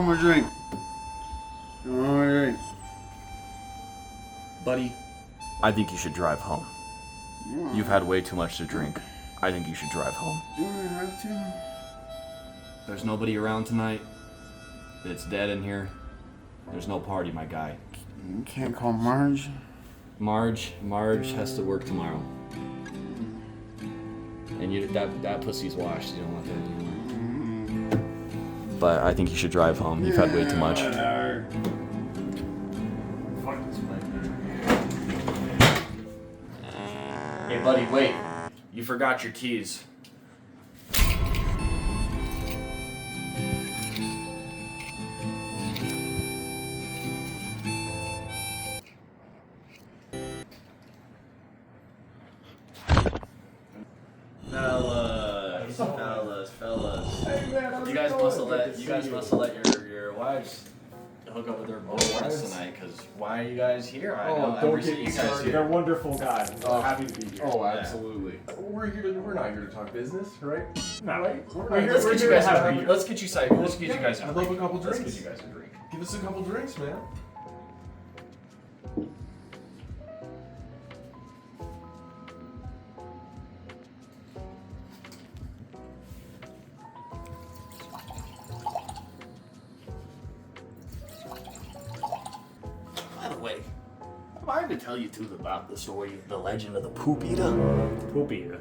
one more drink. One more drink. Buddy, I think you should drive home. You've had way too much to drink. I think you should drive home. Do I have to? There's nobody around tonight. It's dead in here. There's no party, my guy. You can't call Marge. Marge has to work tomorrow. And that pussy's washed. You don't want that anymore. But I think you should drive home. You've had way too much. Hey, buddy, wait. You forgot your keys. Fellas. Hey, man, You guys must have let your wives hook up with their boyfriends tonight, because why are you guys here? I know don't every get you me guys started. here. They're wonderful guys. Happy to be here. Oh, absolutely. We're not here to talk business, right? No, Right? Let's get you guys a drink. Let's get you guys a I'd love a couple Let's drinks. get you guys a drink. Give us a couple drinks, man. By the way, have I ever tell you too about the story of the legend of the poop eater? Poop eater.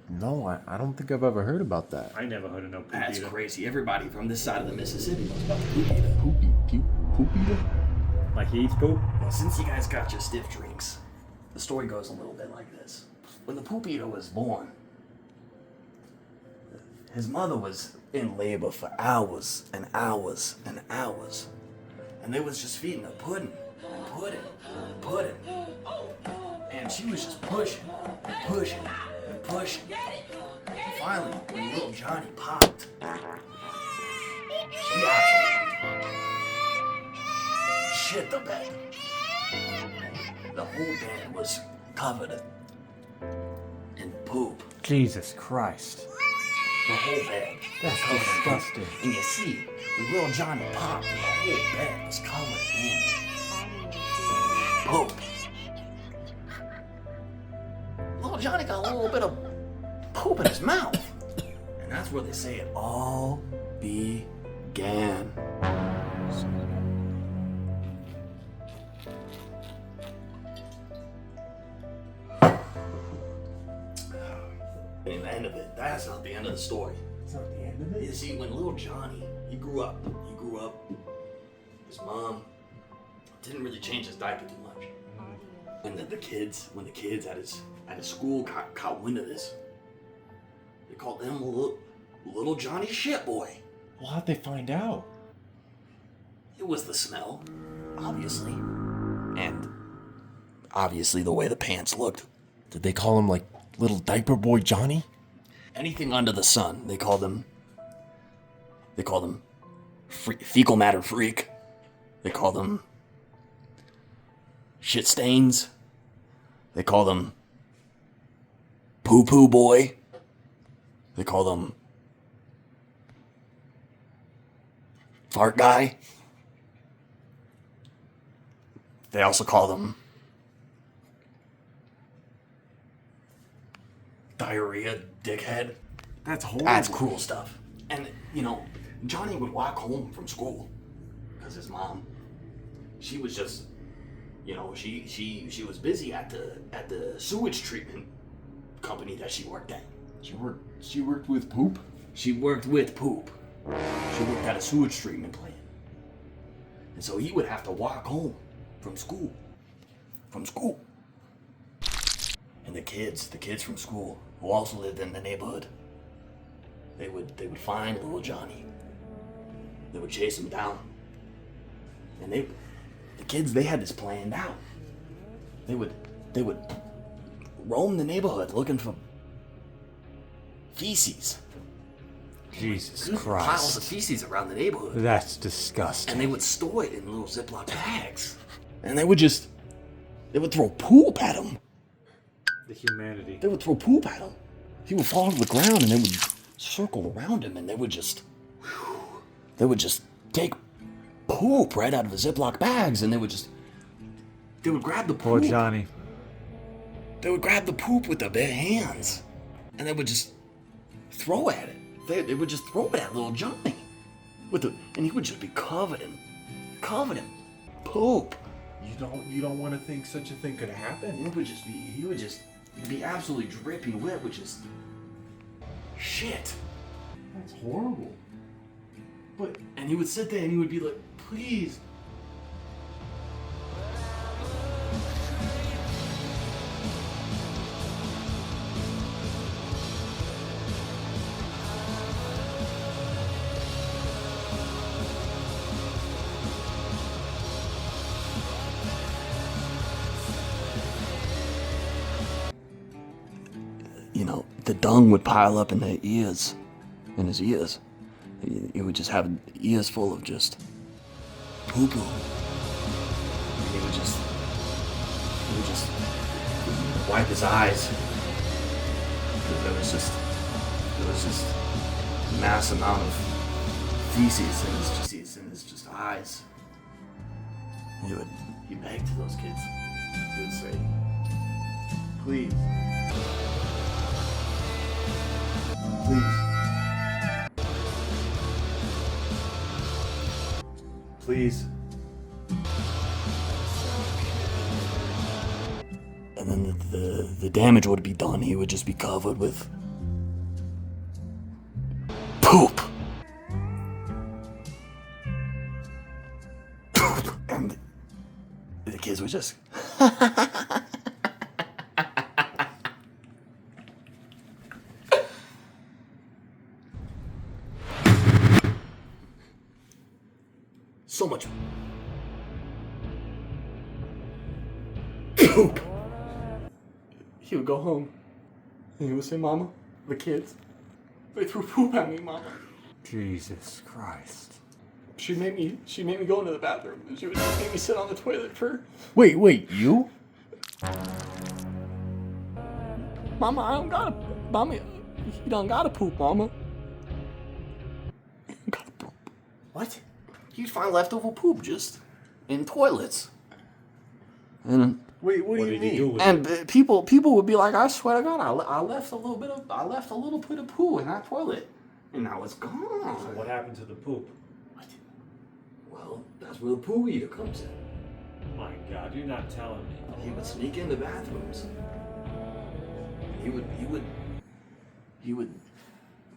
No, I don't think I've ever heard about that. I never heard of no poop That's eater. crazy. Everybody from this side of the Mississippi knows about the poop eater. Poop eater? Like he eats poop? Well, since you guys got your stiff drinks, the story goes a little bit like this. When the poop eater was born, his mother was in labor for hours and hours and hours. And they was just feeding her pudding and pudding and pudding. And she was just pushing and pushing and pushing. And finally, when little Johnny popped, she absolutely shit the bed. The whole bed was covered in poop. Jesus Christ. The whole bed. That's disgusting. And you see, when little Johnny popped, the whole bed was covered in poop. Little Johnny got a little bit of poop in his mouth. And that's where they say it all began. And the end of it, that's not the end of the story. It's not the end of You see, when little Johnny, he grew up, his mom didn't really change his diaper too much. When the kids at his school caught wind of this, they called him little Johnny Shit Boy. Well, how'd they find out? It was the smell, obviously, and obviously the way the pants looked. Did they call him, like, Little Diaper Boy Johnny? Anything under the sun, they called him fecal matter freak. They called him shit stains. They called him poo poo boy. They called him fart guy. They also called him diarrhea dickhead. That's horrible. That's cruel stuff. And, Johnny would walk home from school because his mom, she was just, she was busy at the sewage treatment company that she worked at. She worked with poop? She worked with poop. She worked at a sewage treatment plant. And so he would have to walk home from school. And the kids from school, who also lived in the neighborhood, they would find little Johnny. They would chase him down. And the kids, they had this planned out. They would roam the neighborhood looking for feces. Jesus Piles of Christ. feces around the neighborhood. That's disgusting. And they would store it in little Ziploc bags. And they would throw poop at him. The humanity. They would throw poop at him. He would fall to the ground and they would circle around him and they would just take poop right out of the Ziploc bags, and they would grab the poop. Poor Johnny. They would grab the poop with their bare hands, and they would just throw at it. They would just throw it at little Johnny, and he would just be covered in poop. You don't want to think such a thing could happen? He would just be absolutely dripping wet, which is shit. That's horrible. And he would sit there and he would be like, please. You know, the dung would pile up in their ears, in his ears. He would just have ears full of just poo-poo. He would just wipe his eyes. There was just a mass amount of feces in his just eyes. He begged to those kids. He would say, please. Please. And then the damage would be done. He would just be covered with poop. And the kids would just so much poop. He would go home and he would say, Mama, the kids, they threw poop at me, Mama. Jesus Christ. She made me go into the bathroom and she would make me sit on the toilet for. Wait, you? Mama, Mama, he done gotta poop, Mama. He gotta poop. What? You'd find leftover poop just in toilets. And Wait, what do you mean? and people would be like, I swear to God, I left a little bit of poo in that toilet, and now it's gone. So what happened to the poop? What? Well, that's where the poo eater comes in. My God, you're not telling me. He would sneak into bathrooms. He would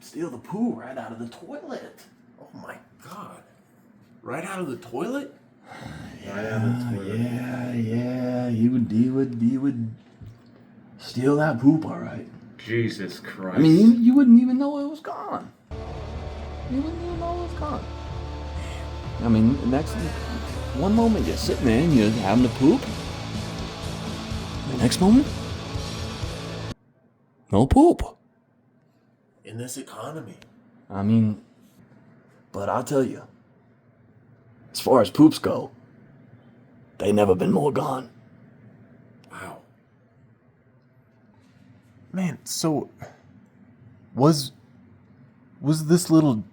steal the poo right out of the toilet. Oh my God. Right out of the toilet? Yeah. He would steal that poop, all right. Jesus Christ. I mean, you wouldn't even know it was gone. You wouldn't even know it was gone. I mean, one moment you're sitting there and you're having to poop. The next moment, no poop. In this economy. I mean, but I'll tell you, as far as poops go, they never been more gone. Wow. Man, so was this little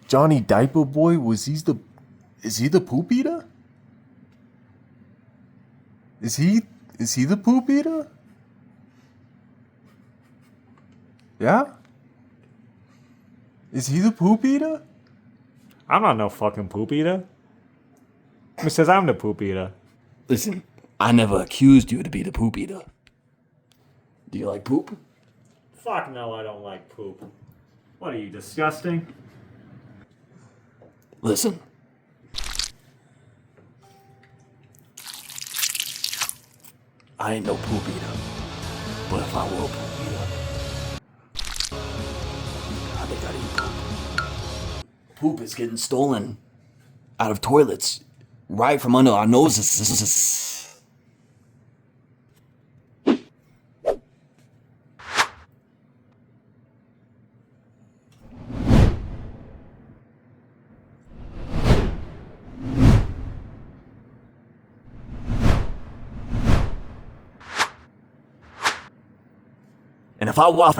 Johnny Diaper Boy, is he the poop eater? Is he the poop eater? Yeah? Is he the poop eater? I'm not no fucking poop eater. Who says I'm the poop eater? Listen, I never accused you to be the poop eater. Do you like poop? Fuck no, I don't like poop. What are you, disgusting? Listen. I ain't no poop eater. But if I were a poop eater, I think I'd eat poop. Poop is getting stolen out of toilets right from under our noses. And if I were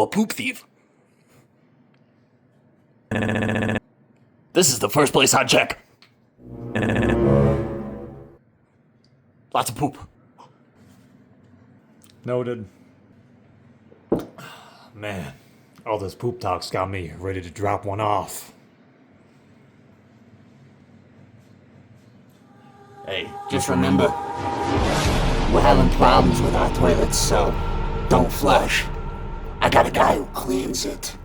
a poop thief, this is the first place I'd check. Lots of poop. Noted. Man, all this poop talk's got me ready to drop one off. Hey, Just remember, we're having problems with our toilets, so don't flush. I got a guy who cleans it.